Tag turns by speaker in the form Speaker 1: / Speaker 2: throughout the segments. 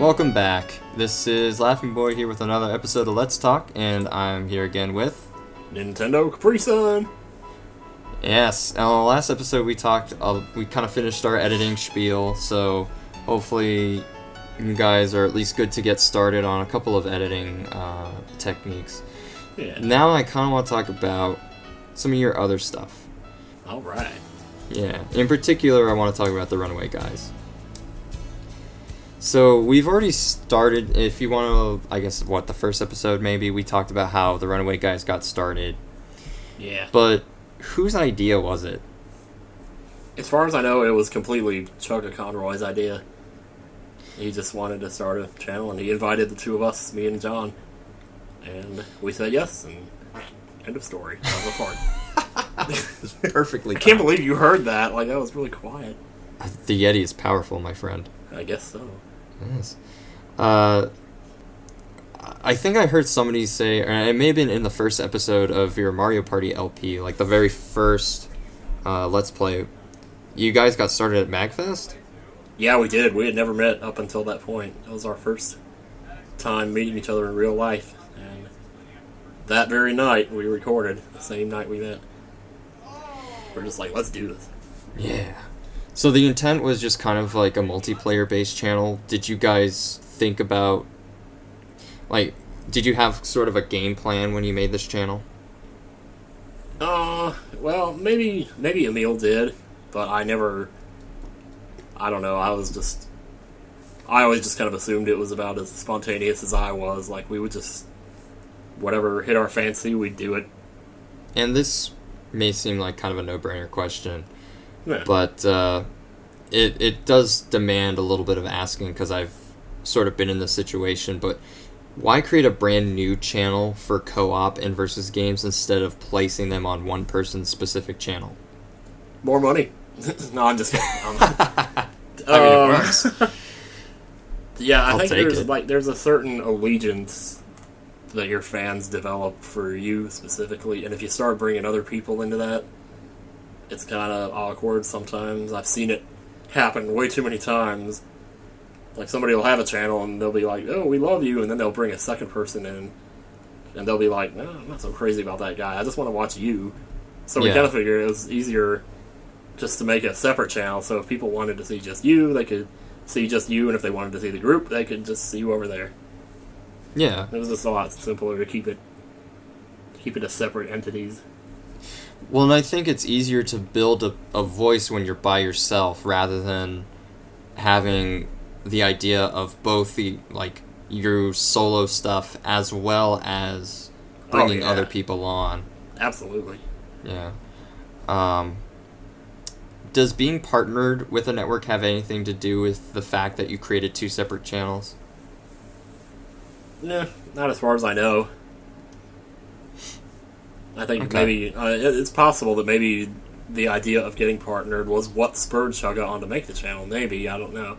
Speaker 1: welcome back. This is Laughingboy here with another episode of Let's Talk, and I'm here again with...
Speaker 2: NintendoCapriSun!
Speaker 1: Yes, on the last episode we talked, we kind of finished our editing spiel, so hopefully you guys are at least good to get started on a couple of editing techniques.
Speaker 2: Yeah.
Speaker 1: Now I kind of want to talk about some of your other stuff.
Speaker 2: Alright.
Speaker 1: Yeah, in particular I want to talk about the Runaway Guys. So, we've already started, if you want to, I guess, the first episode maybe, we talked about how the Runaway Guys got started.
Speaker 2: Yeah.
Speaker 1: But, whose idea was it?
Speaker 2: As far as I know, it was completely Chugga Conroy's idea. He just wanted to start a channel, and he invited the two of us, me and John. And we said yes, and end of story. That was a fart.
Speaker 1: Perfectly
Speaker 2: I can't believe you heard that. Like, that was really quiet.
Speaker 1: The Yeti is powerful, my friend.
Speaker 2: I guess so.
Speaker 1: Yes. I think I heard somebody say, or it may have been in the first episode of your Mario Party LP, like the very first Let's Play, you guys got started at MagFest?
Speaker 2: Yeah, we did. We had never met up until that point. That was our first time meeting each other in real life. And that very night, we recorded. The same night we met. We're just like, let's do this.
Speaker 1: Yeah. So the intent was just kind of like a multiplayer-based channel. Did you guys think about, like, did you have sort of a game plan when you made this channel?
Speaker 2: Well, maybe Emil did, but I don't know, I always just kind of assumed it was about as spontaneous as I was. Like, we would just, whatever hit our fancy, we'd do it.
Speaker 1: And this may seem like kind of a no-brainer question.
Speaker 2: Yeah.
Speaker 1: But it does demand a little bit of asking because I've sort of been in this situation. But why create a brand new channel for co-op and versus games instead of placing them on one person's specific channel?
Speaker 2: More money. No, I'm just kidding.
Speaker 1: I mean, it works.
Speaker 2: Yeah, I think
Speaker 1: take
Speaker 2: there's a certain allegiance that your fans develop for you specifically, and if you start bringing other people into that, it's kind of awkward sometimes. I've seen it happen way too many times. Like, somebody will have a channel and they'll be like, oh, we love you, and then they'll bring a second person in, and they'll be like, no, I'm not so crazy about that guy, I just want to watch you. So we kind of figured it was easier just to make a separate channel, so if people wanted to see just you, they could see just you, and if they wanted to see the group, they could just see you over there.
Speaker 1: Yeah.
Speaker 2: It was just a lot simpler to keep it as separate entities.
Speaker 1: Well, and I think it's easier to build a voice when you're by yourself rather than having the idea of both the, like, your solo stuff as well as bringing other people on.
Speaker 2: Absolutely.
Speaker 1: Yeah. Does being partnered with a network have anything to do with the fact that you created two separate channels?
Speaker 2: No, not as far as I know. I think maybe it's possible that maybe the idea of getting partnered was what spurred Chugga on to make the channel. Maybe, I don't know.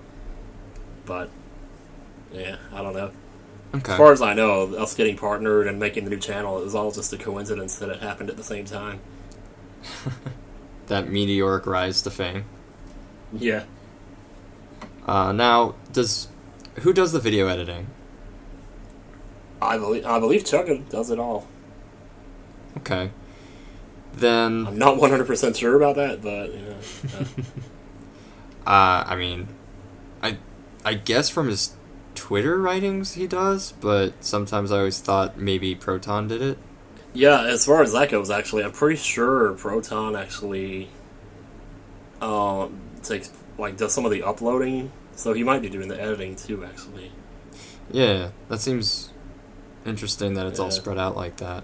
Speaker 2: But, yeah, I don't know.
Speaker 1: Okay.
Speaker 2: As far as I know, us getting partnered and making the new channel, it was all just a coincidence that it happened at the same time.
Speaker 1: That meteoric rise to fame.
Speaker 2: Yeah.
Speaker 1: Now, who does the video editing?
Speaker 2: I believe Chugga does it all.
Speaker 1: Okay. Then...
Speaker 2: I'm not 100% sure about that, but,
Speaker 1: I mean, I guess from his Twitter writings he does, but sometimes I always thought maybe Proton did it.
Speaker 2: Yeah, as far as that goes, actually, I'm pretty sure Proton actually does some of the uploading, so he might be doing the editing too, actually.
Speaker 1: Yeah, that seems interesting that it's all spread out like that.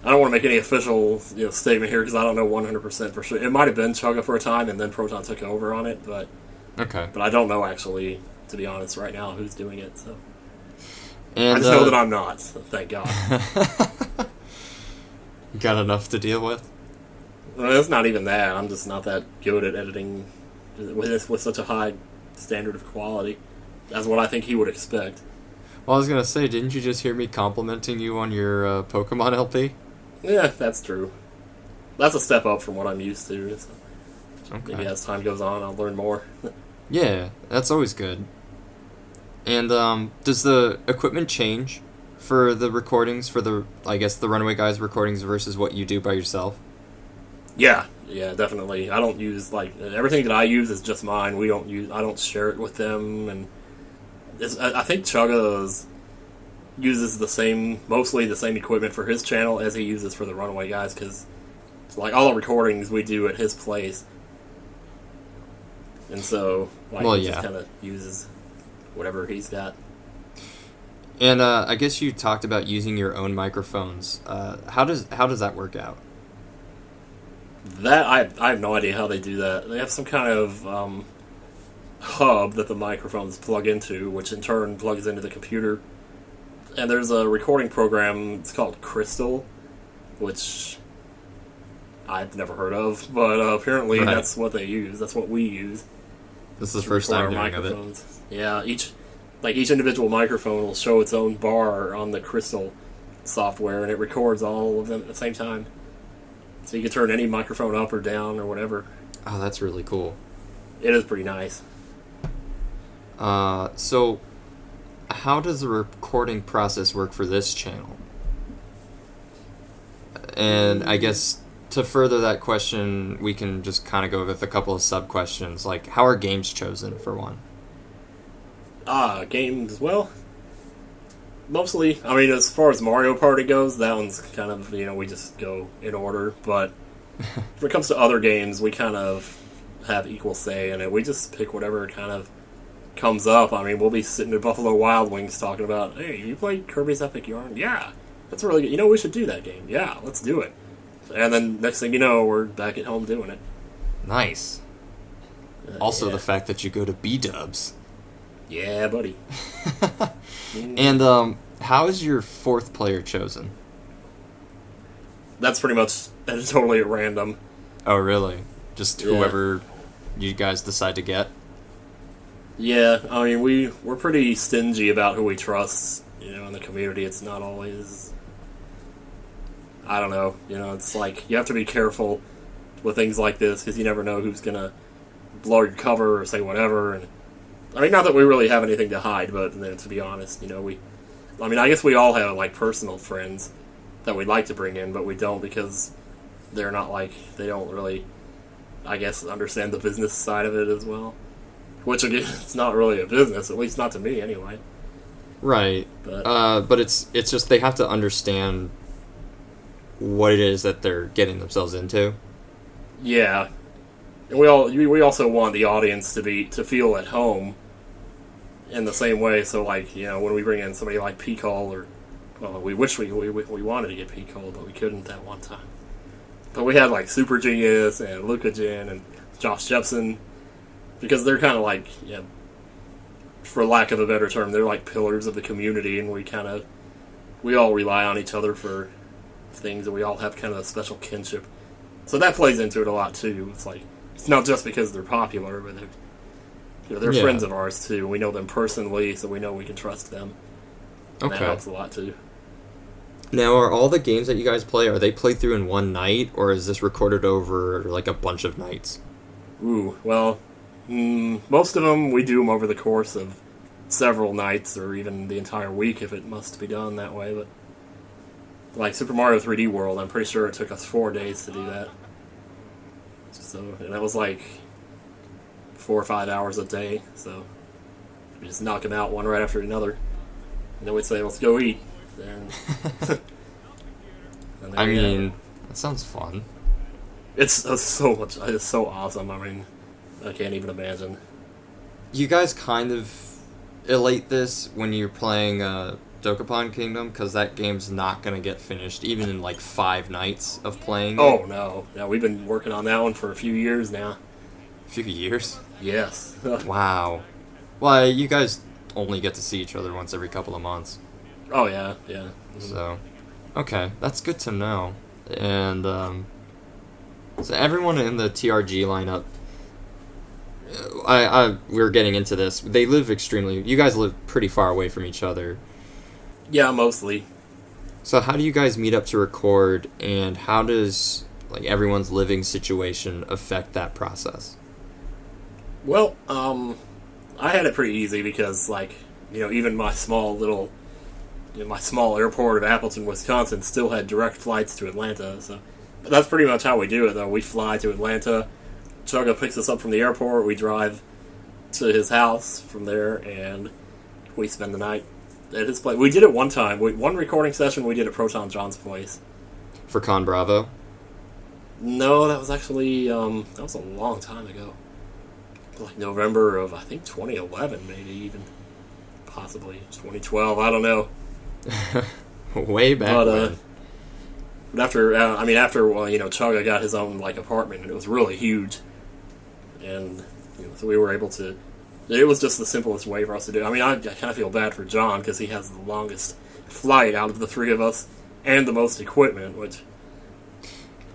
Speaker 2: I don't want to make any official statement here because I don't know 100% for sure. It might have been Chugga for a time, and then Proton took over on it, but I don't know, actually, to be honest, right now, who's doing it. So
Speaker 1: and,
Speaker 2: I just know that I'm not, so thank God.
Speaker 1: Got enough to deal with?
Speaker 2: Well, it's not even that. I'm just not that good at editing with such a high standard of quality as what I think he would expect.
Speaker 1: Well, I was going to say, didn't you just hear me complimenting you on your Pokemon LP?
Speaker 2: Yeah, that's true. That's a step up from what I'm used to. So
Speaker 1: Okay.
Speaker 2: maybe as time goes on, I'll learn more.
Speaker 1: Yeah, that's always good. And does the equipment change for the recordings, for the, I guess, the Runaway Guys recordings versus what you do by yourself?
Speaker 2: Yeah, yeah, definitely. I don't use, like, everything that I use is just mine. I don't share it with them, and I think Chugga uses mostly the same equipment for his channel as he uses for the Runaway Guys, because, like, all the recordings we do at his place. And so, like,
Speaker 1: Well,
Speaker 2: he
Speaker 1: yeah.
Speaker 2: just kind of uses whatever he's got.
Speaker 1: And I guess you talked about using your own microphones. How does that work out?
Speaker 2: That, I have no idea how they do that. They have some kind of hub that the microphones plug into, which in turn plugs into the computer. And there's a recording program, it's called Crystal, which I've never heard of, but apparently
Speaker 1: Right.
Speaker 2: that's what they use. That's what we use.
Speaker 1: This is the
Speaker 2: to
Speaker 1: first
Speaker 2: record
Speaker 1: time
Speaker 2: our
Speaker 1: hearing of it.
Speaker 2: microphones. Yeah, each individual microphone will show its own bar on the Crystal software, and it records all of them at the same time. So you can turn any microphone up or down or whatever.
Speaker 1: Oh, that's really cool.
Speaker 2: It is pretty nice.
Speaker 1: So how does the recording process work for this channel? And I guess to further that question, we can just kind of go with a couple of sub-questions, like how are games chosen, for one?
Speaker 2: Games, well, mostly, I mean, as far as Mario Party goes, that one's kind of, we just go in order, but when it comes to other games, we kind of have equal say in it. We just pick whatever kind of comes up. I mean, we'll be sitting at Buffalo Wild Wings talking about, hey, you played Kirby's Epic Yarn? Yeah, that's really good. We should do that game. Yeah, let's do it. And then next thing you know, we're back at home doing it.
Speaker 1: Nice. Also,
Speaker 2: yeah.
Speaker 1: the fact that you go to B-dubs.
Speaker 2: Yeah, buddy.
Speaker 1: And how is your fourth player chosen?
Speaker 2: That's pretty much totally at random.
Speaker 1: Oh, really? Just
Speaker 2: Yeah.
Speaker 1: whoever you guys decide to get?
Speaker 2: Yeah, I mean, we're pretty stingy about who we trust, in the community. It's not always... I don't know, it's like, you have to be careful with things like this, because you never know who's gonna blow your cover or say whatever, and... I mean, not that we really have anything to hide, but to be honest, I guess we all have, like, personal friends that we'd like to bring in, but we don't because they're not, like, they don't really, I guess, understand the business side of it as well. Which, again, it's not really a business, at least not to me, anyway.
Speaker 1: Right. But it's just they have to understand what it is that they're getting themselves into.
Speaker 2: Yeah. And we also want the audience to feel at home in the same way, so, like, when we bring in somebody like P-Call, or, well, we wish we wanted to get P-Call, but we couldn't that one time. But we had, like, Super Genius and Luca Jun and Josh Jepsen, because they're kind of like, for lack of a better term, they're like pillars of the community, and we all rely on each other for things, and we all have kind of a special kinship. So that plays into it a lot, too. It's like, it's not just because they're popular, but they're friends of ours, too. We know them personally, so we know we can trust them. And that helps a lot, too.
Speaker 1: Now, are all the games that you guys play, are they played through in one night, or is this recorded over, like, a bunch of nights?
Speaker 2: Ooh, well, most of them, we do them over the course of several nights, or even the entire week if it must be done that way, but... Like Super Mario 3D World, I'm pretty sure it took us 4 days to do that. So, and that was like 4 or 5 hours a day, so we just knock them out one right after another. And then we'd say, let's go eat. And
Speaker 1: I mean, that sounds fun.
Speaker 2: It's so awesome. I mean, I can't even imagine.
Speaker 1: You guys kind of elate this when you're playing Dokapon Kingdom, because that game's not going to get finished, even in like 5 nights of playing.
Speaker 2: Oh, no. Yeah, we've been working on that one for a few years now.
Speaker 1: A few years?
Speaker 2: Yes.
Speaker 1: Wow. Well, you guys only get to see each other once every couple of months.
Speaker 2: Oh, yeah, yeah.
Speaker 1: So, okay, that's good to know. And, so everyone in the TRG lineup, we're getting into this. They live you guys live pretty far away from each other.
Speaker 2: Yeah, mostly.
Speaker 1: So how do you guys meet up to record, and how does, like, everyone's living situation affect that process?
Speaker 2: Well, I had it pretty easy because, like, even my small little, my small airport of Appleton, Wisconsin, still had direct flights to Atlanta. So, but that's pretty much how we do it, though. We fly to Atlanta. Chugga picks us up from the airport. We drive to his house from there, and we spend the night at his place. We did it one time. One recording session we did at Proton John's place.
Speaker 1: For Con Bravo?
Speaker 2: No, that was actually, that was a long time ago. Like November of, I think, 2011, maybe even. Possibly 2012, I don't know.
Speaker 1: Way back when.
Speaker 2: But after Chugga got his own, apartment, and it was really huge. And, so we were able to... It was just the simplest way for us to do it. I mean, I kind of feel bad for John, because he has the longest flight out of the three of us, and the most equipment, which...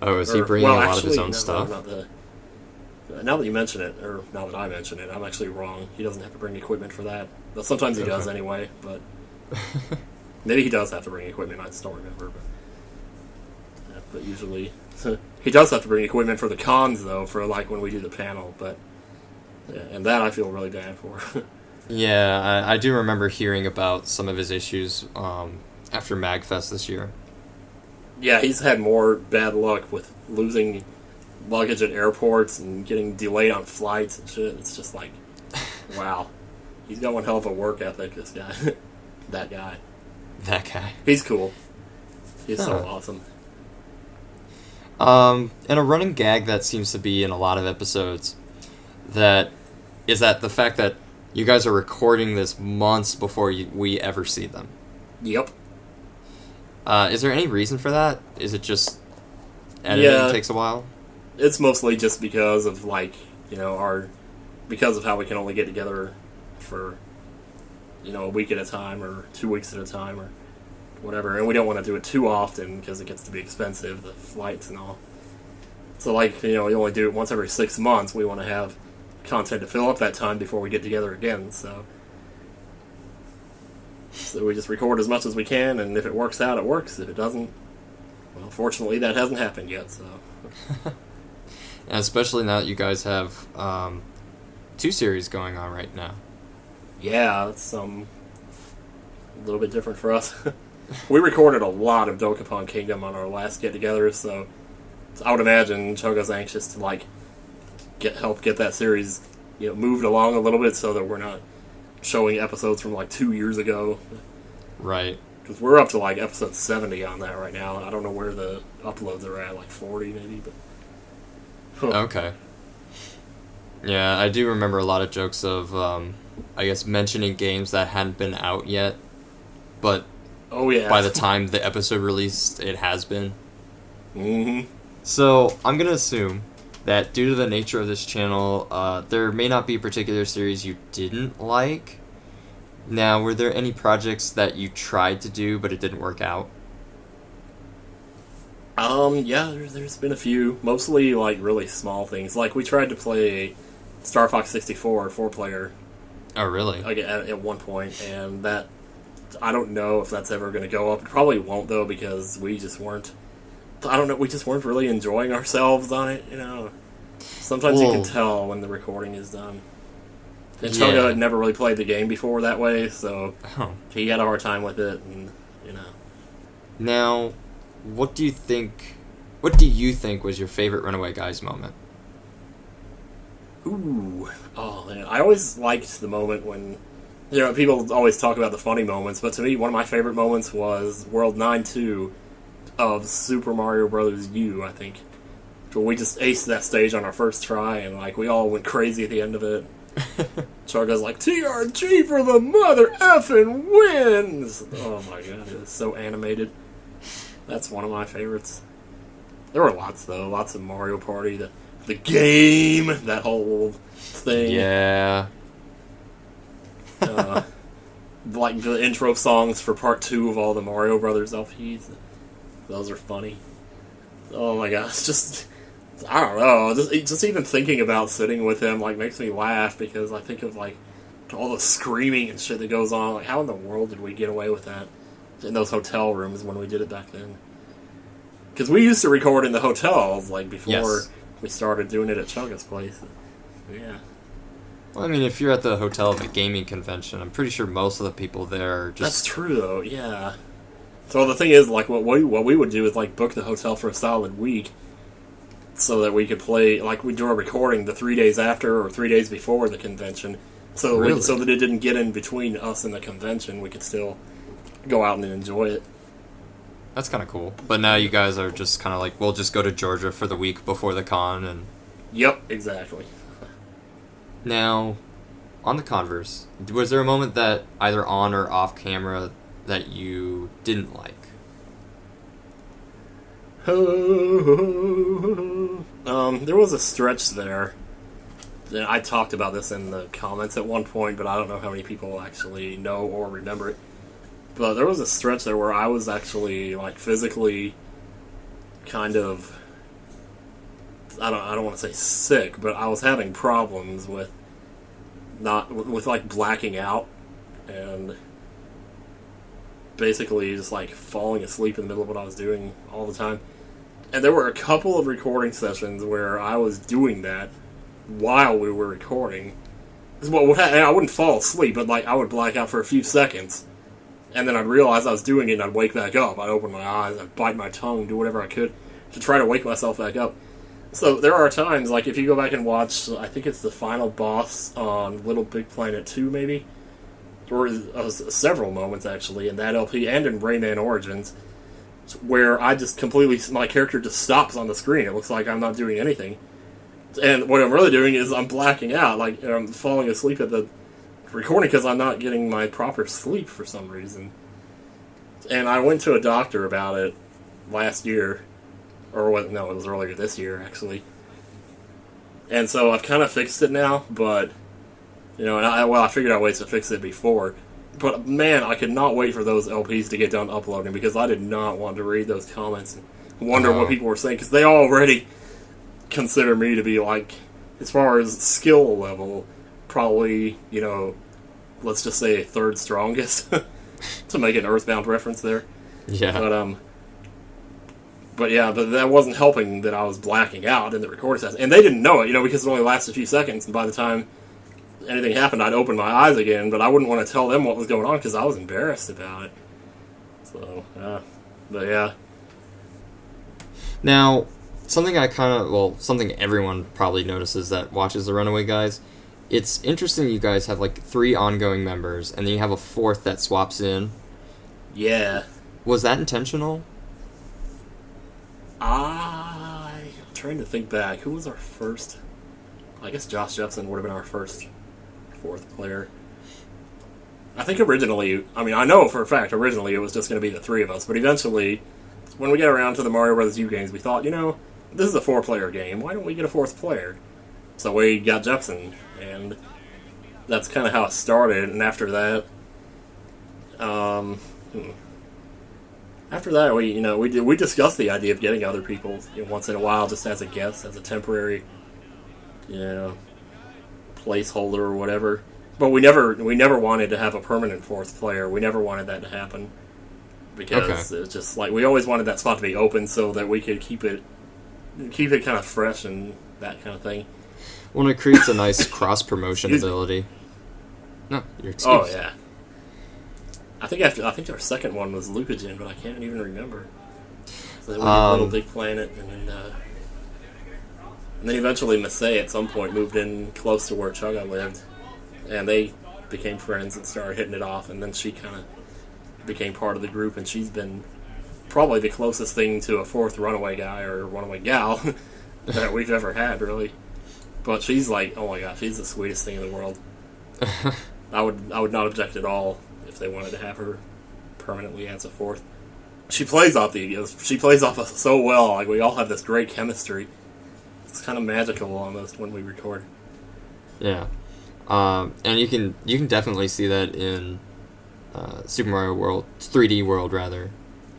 Speaker 1: Oh, is he bringing a lot of his own stuff?
Speaker 2: Now that you mention it, or now that I mention it, I'm actually wrong. He doesn't have to bring equipment for that. But sometimes he does anyway, but... Maybe he does have to bring equipment, I just don't remember. But usually... he does have to bring equipment for the cons, though, for when we do the panel, but... Yeah, and that I feel really bad for.
Speaker 1: Yeah, I do remember hearing about some of his issues after MagFest this year.
Speaker 2: Yeah, he's had more bad luck with losing luggage at airports and getting delayed on flights and shit. It's just wow. He's got one hell of a work ethic, this guy. That guy.
Speaker 1: That guy.
Speaker 2: He's cool. He's so awesome.
Speaker 1: And a running gag that seems to be in a lot of episodes is that the fact that you guys are recording this months before we ever see them.
Speaker 2: Yep.
Speaker 1: Is there any reason for that? Is it just editing takes a while?
Speaker 2: It's mostly just because of because of how we can only get together for a week at a time or 2 weeks at a time or whatever, and we don't want to do it too often because it gets to be expensive, the flights and all. So you only do it once every 6 months. We want to have content to fill up that time before we get together again. So we just record as much as we can, and if it works out, it works. If it doesn't, well, fortunately, that hasn't happened yet. So,
Speaker 1: and especially now that you guys have 2 series going on right now.
Speaker 2: Yeah, it's a little bit different for us. We recorded a lot of Dokapon Kingdom on our last get-together, so I would imagine Chugga's anxious to help get that series moved along a little bit so that we're not showing episodes from 2 years ago.
Speaker 1: Right.
Speaker 2: Because we're up to episode 70 on that right now. I don't know where the uploads are at, 40 maybe, but...
Speaker 1: Okay. Yeah, I do remember a lot of jokes of, mentioning games that hadn't been out yet, but by the time the episode released, it has been.
Speaker 2: Mm-hmm.
Speaker 1: So, I'm going to assume that due to the nature of this channel, there may not be a particular series you didn't like. Now, were there any projects that you tried to do, but it didn't work out?
Speaker 2: Yeah, there's been a few. Mostly, really small things. We tried to play Star Fox 64 4-player.
Speaker 1: Oh, really?
Speaker 2: At one point, and that... I don't know if that's ever going to go up. It probably won't, though, because we just weren't... I don't know, we just weren't really enjoying ourselves on it, Sometimes you can tell when the recording is done. And Chugga had never really played the game before that way, so he had a hard time with it, and,
Speaker 1: Now, what do you think was your favorite Runaway Guys moment?
Speaker 2: Ooh. Oh, man. I always liked the moment when... people always talk about the funny moments, but to me, one of my favorite moments was World 9-2 of Super Mario Bros. U, I think. Where we just aced that stage on our first try, and we all went crazy at the end of it. Chugga's TRG for the mother effing wins! Oh my god, it was so animated. That's one of my favorites. There were lots, though. Lots of Mario Party, the game, that whole thing.
Speaker 1: Yeah.
Speaker 2: The intro songs for part 2 of all the Mario Brothers LPs. Those are funny. Oh my gosh, I don't know. Just even thinking about sitting with him makes me laugh because I think of all the screaming and shit that goes on. How in the world did we get away with that in those hotel rooms when we did it back then? Because we used to record in the hotels before we started doing it at Chugga's place. Yeah.
Speaker 1: Well, I mean, if you're at the hotel of a gaming convention, I'm pretty sure most of the people there are
Speaker 2: That's
Speaker 1: just...
Speaker 2: true, though. Yeah. So the thing is, like, what we would do is like book the hotel for a solid week, so that we could play. Like, we do a recording the 3 days after or 3 days before the convention,
Speaker 1: Really?
Speaker 2: so that it didn't get in between us and the convention. We could still go out and enjoy it.
Speaker 1: That's kind of cool. But now you guys are just kind of like, we'll just go to Georgia for the week before the con. And
Speaker 2: Yep, exactly.
Speaker 1: now, on the converse, was there a moment that either on or off camera that you didn't like?
Speaker 2: There was a stretch there. I talked about this in the comments at one point, but I don't know how many people actually know or remember it. But there was a stretch there where I was actually, like, physically kind of, I don't want to say sick, but I was having problems with like blacking out and basically just like falling asleep in the middle of what I was doing all the time. And there were a couple of recording sessions where I was doing that while we were recording. Well, I wouldn't fall asleep, but like I would black out for a few seconds, and then I'd realize I was doing it, and I'd wake back up. I'd open my eyes, I'd bite my tongue, do whatever I could to try to wake myself back up. So there are times, like if you go back and watch, I think it's the final boss on Little Big Planet 2, maybe, or several moments actually in that LP and in Rayman Origins, where I just completely, my character just stops on the screen. It looks like I'm not doing anything. And what I'm really doing is I'm blacking out, like I'm falling asleep at the recording because I'm not getting my proper sleep for some reason. And I went to a doctor about it last year, or what? No, it was earlier this year actually. And so I've kind of fixed it now, but and I figured out ways to fix it before. But man, I could not wait for those LPs to get done uploading because I did not want to read those comments and wonder what people were saying, because they already consider me to be, like, as far as skill level, probably, let's just say third strongest, to make an Earthbound reference there.
Speaker 1: Yeah.
Speaker 2: But that wasn't helping that I was blacking out in the recording session. And they didn't know it, because it only lasted a few seconds, and by the time anything happened, I'd open my eyes again, but I wouldn't want to tell them what was going on because I was embarrassed about it. So, but yeah.
Speaker 1: Now, something something everyone probably notices that watches the Runaway Guys, it's interesting you guys have like 3 ongoing members, and then you have a 4th that swaps in.
Speaker 2: Yeah.
Speaker 1: Was that intentional?
Speaker 2: I'm trying to think back. Who was our first? I guess Josh Jepsen would have been our first 4th player. I think originally, I know for a fact originally it was just going to be the 3 of us, but eventually, when we get around to the Mario Bros. U games, we thought, this is a 4-player game, why don't we get a 4th player? So we got Jepsen, and that's kind of how it started, and after that, we discussed the idea of getting other people once in a while, just as a guest, as a temporary, placeholder or whatever. But we never wanted to have a permanent 4th player. We never wanted that to happen because it's just like we always wanted that spot to be open so that we could keep it kind of fresh and that kind of thing.
Speaker 1: Well, it creates a nice cross promotion ability. No, you're excused.
Speaker 2: Oh yeah. I think our second one was Luca Jun, but I can't even remember. So then we did Little Big Planet, and then eventually Massey at some point moved in close to where Chugga lived, and they became friends and started hitting it off, and then she kind of became part of the group, and she's been probably the closest thing to a 4th runaway guy or runaway gal that we've ever had, really. But she's like, oh my gosh, she's the sweetest thing in the world. I would not object at all if they wanted to have her permanently as a 4th. She plays off us so well. Like, we all have this great chemistry. It's kind of magical almost when we record.
Speaker 1: Yeah, and you can definitely see that in Super Mario World 3D World rather.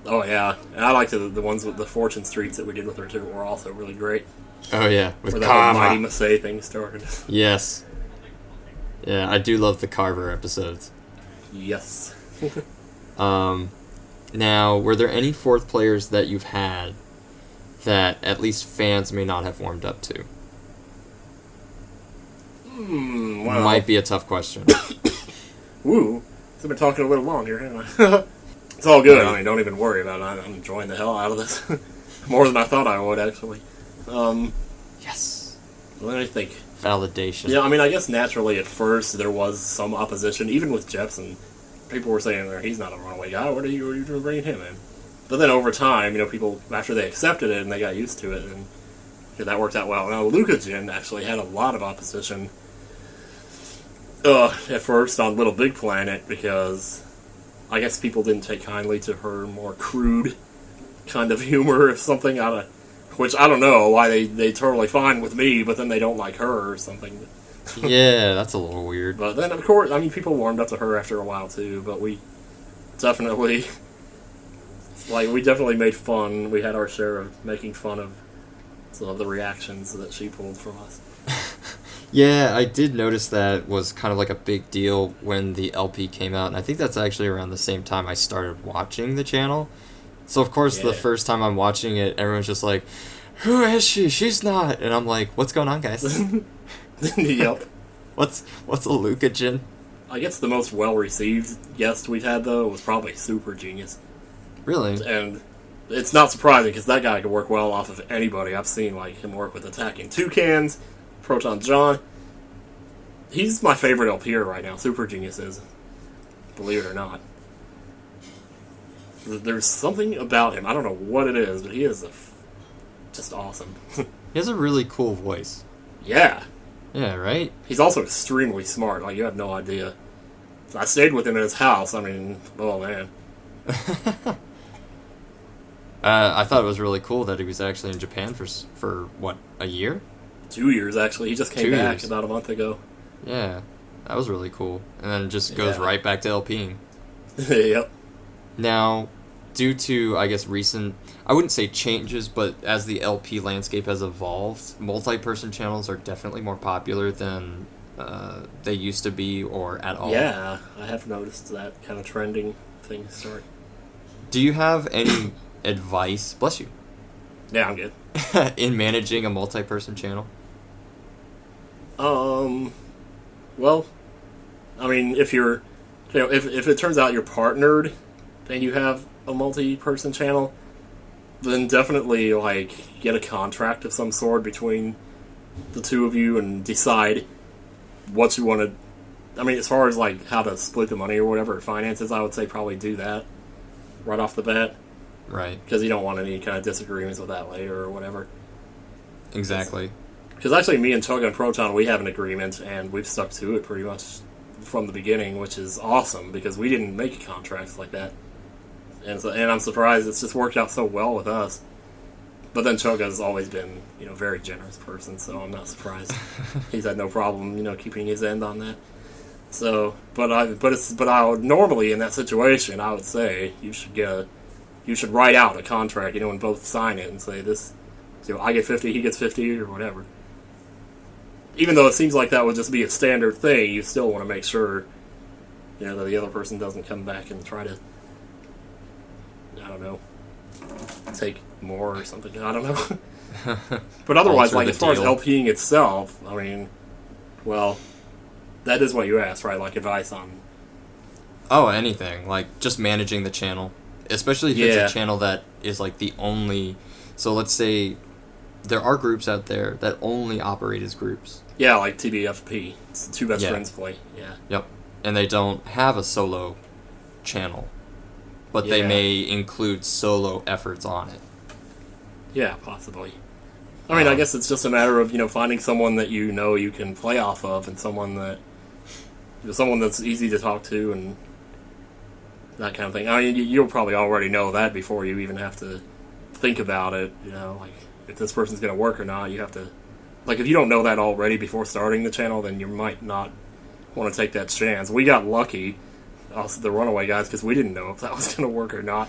Speaker 2: Oh yeah, and I like the ones with the Fortune Streets that we did with her too. Were also really great.
Speaker 1: Oh yeah, with
Speaker 2: where that whole Mighty Massey thing started.
Speaker 1: Yes. Yeah, I do love the Carver episodes.
Speaker 2: Yes.
Speaker 1: Now, were there any 4th players that you've had that at least fans may not have warmed up to?
Speaker 2: Well,
Speaker 1: might be a tough question.
Speaker 2: Woo. I've been talking a little long here, haven't I? It's all good. I mean, don't even worry about it. I'm enjoying the hell out of this. More than I thought I would, actually.
Speaker 1: Yes.
Speaker 2: Let me think.
Speaker 1: Validation.
Speaker 2: Yeah, I mean, I guess naturally at first there was some opposition, even with Jepsen. People were saying, he's not a runaway guy, what are you doing bringing him in? But then over time, people, after they accepted it and they got used to it, and that worked out well. Now, Luca Jun actually had a lot of opposition at first on Little Big Planet, because I guess people didn't take kindly to her more crude kind of humor, if something out of... Which, I don't know why they totally fine with me, but then they don't like her or something.
Speaker 1: Yeah, that's a little weird.
Speaker 2: But then, of course, people warmed up to her after a while, too, but we definitely... we definitely made fun. We had our share of making fun of some of the reactions that she pulled from us.
Speaker 1: Yeah, I did notice that was kind of like a big deal when the LP came out, and I think that's actually around the same time I started watching the channel. So, of course, the first time I'm watching it, everyone's just like, who is she? She's not. And I'm like, what's going on, guys?
Speaker 2: Yep.
Speaker 1: What's a Luca Jun?
Speaker 2: I guess the most well-received guest we've had, though, was probably Super Genius.
Speaker 1: Really?
Speaker 2: And it's not surprising, because that guy could work well off of anybody. I've seen him work with Attacking Toucans, Proton John. He's my favorite LPer right now, Super Genius is. Believe it or not. There's something about him. I don't know what it is, but he is just awesome.
Speaker 1: He has a really cool voice.
Speaker 2: Yeah.
Speaker 1: Yeah, right?
Speaker 2: He's also extremely smart. You have no idea. I stayed with him in his house. I mean, oh, man.
Speaker 1: I thought it was really cool that he was actually in Japan for what, a year?
Speaker 2: 2 years, actually. He just came back about a month ago.
Speaker 1: Yeah, that was really cool. And then it just goes right back to LPing.
Speaker 2: Yep.
Speaker 1: Now, due to, I guess, recent, I wouldn't say changes, but as the LP landscape has evolved, multi-person channels are definitely more popular than they used to be or at all.
Speaker 2: Yeah, I have noticed that kind of trending thing start.
Speaker 1: Do you have any advice, bless you,
Speaker 2: Yeah, I'm good.
Speaker 1: in managing a multi-person channel?
Speaker 2: Well, I mean, if you're, if it turns out you're partnered and you have a multi-person channel, then definitely, get a contract of some sort between the two of you and decide what you want to... I mean, as far as, how to split the money or whatever, finances, I would say probably do that right off the bat.
Speaker 1: Right.
Speaker 2: Because you don't want any kind of disagreements with that later or whatever.
Speaker 1: Exactly.
Speaker 2: Because actually, me and Tug and Proton, we have an agreement, and we've stuck to it pretty much from the beginning, which is awesome, because we didn't make contracts like that. And I'm surprised it's just worked out so well with us. But then Choga's always been, a very generous person, so I'm not surprised. He's had no problem, keeping his end on that. So, but I would normally in that situation, I would say you should write out a contract, and both sign it and say this, I get 50, he gets 50, or whatever. Even though it seems like that would just be a standard thing, you still want to make sure, that the other person doesn't come back and try to, I don't know, take more or something. I don't know. But otherwise, as far as LPing itself, I mean, well, that is what you asked, right? Advice on...
Speaker 1: Oh, anything. Just managing the channel. Especially if it's a channel that is, the only... So let's say there are groups out there that only operate as groups.
Speaker 2: Yeah, like TBFP. It's the two best friends play. Yeah.
Speaker 1: Yep. And they don't have a solo channel. But they may include solo efforts on it.
Speaker 2: Yeah, possibly. I mean, I guess it's just a matter of, finding someone that you can play off of, and someone that's easy to talk to, and that kind of thing. I mean, you'll probably already know that before you even have to think about it, if this person's going to work or not. You have to, if you don't know that already before starting the channel, then you might not want to take that chance. We got lucky, us, the Runaway Guys, because we didn't know if that was going to work or not.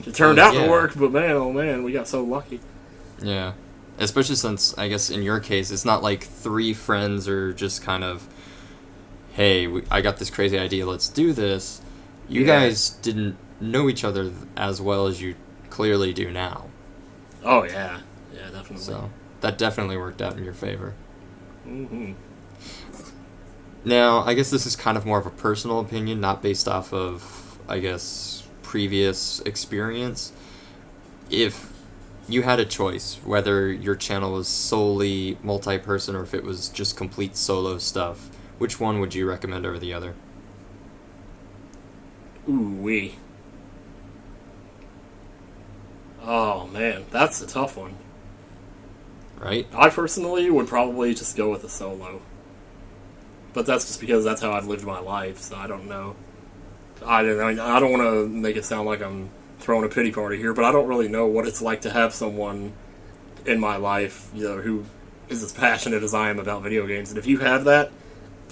Speaker 2: It turned out to work, but man, oh man, we got so lucky.
Speaker 1: Yeah. Especially since, I guess, in your case, it's not like three friends are just kind of, hey, I got this crazy idea, let's do this. You guys didn't know each other as well as you clearly do now.
Speaker 2: Oh, yeah. Yeah, definitely.
Speaker 1: So, that definitely worked out in your favor.
Speaker 2: Mm-hmm.
Speaker 1: Now, I guess this is kind of more of a personal opinion, not based off of, I guess, previous experience. If you had a choice, whether your channel was solely multi-person or if it was just complete solo stuff, which one would you recommend over the other?
Speaker 2: Ooh-wee. Oh, man, that's a tough one.
Speaker 1: Right?
Speaker 2: I personally would probably just go with a solo. But that's just because that's how I've lived my life, so I don't know. I don't want to make it sound like I'm throwing a pity party here, but I don't really know what it's like to have someone in my life, who is as passionate as I am about video games. And if you have that,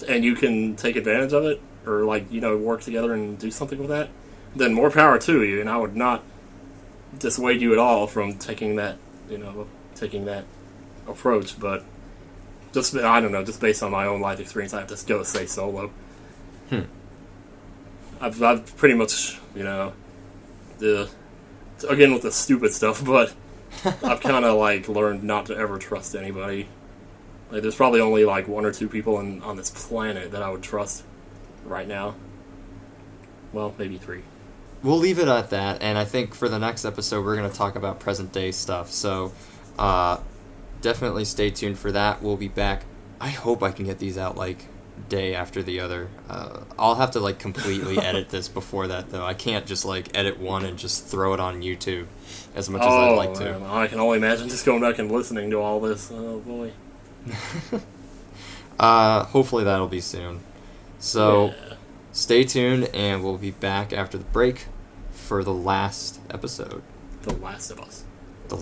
Speaker 2: and you can take advantage of it, or work together and do something with that, then more power to you. And I would not dissuade you at all from taking that approach. But I don't know, just based on my own life experience, I have to go say solo. I've pretty much, again with the stupid stuff, but I've kind of learned not to ever trust anybody. There's probably only one or two people on this planet that I would trust right now. Well, maybe three.
Speaker 1: We'll leave it at that, and I think for the next episode we're going to talk about present day stuff, so definitely stay tuned for that. We'll be back. I hope I can get these out day after the other. I'll have to completely edit this before that, though. I can't just edit one and just throw it on YouTube as much as I'd like to.
Speaker 2: Man. I can only imagine just going back and listening to all this. Oh boy.
Speaker 1: Hopefully that'll be soon. So
Speaker 2: yeah.
Speaker 1: Stay tuned, and we'll be back after the break for the last episode.
Speaker 2: The Last of Us.
Speaker 1: The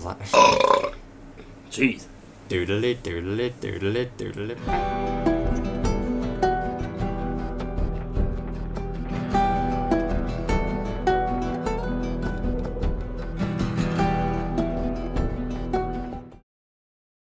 Speaker 2: Jeez.
Speaker 1: Doodle it, doodle it, doodle it, doodle it.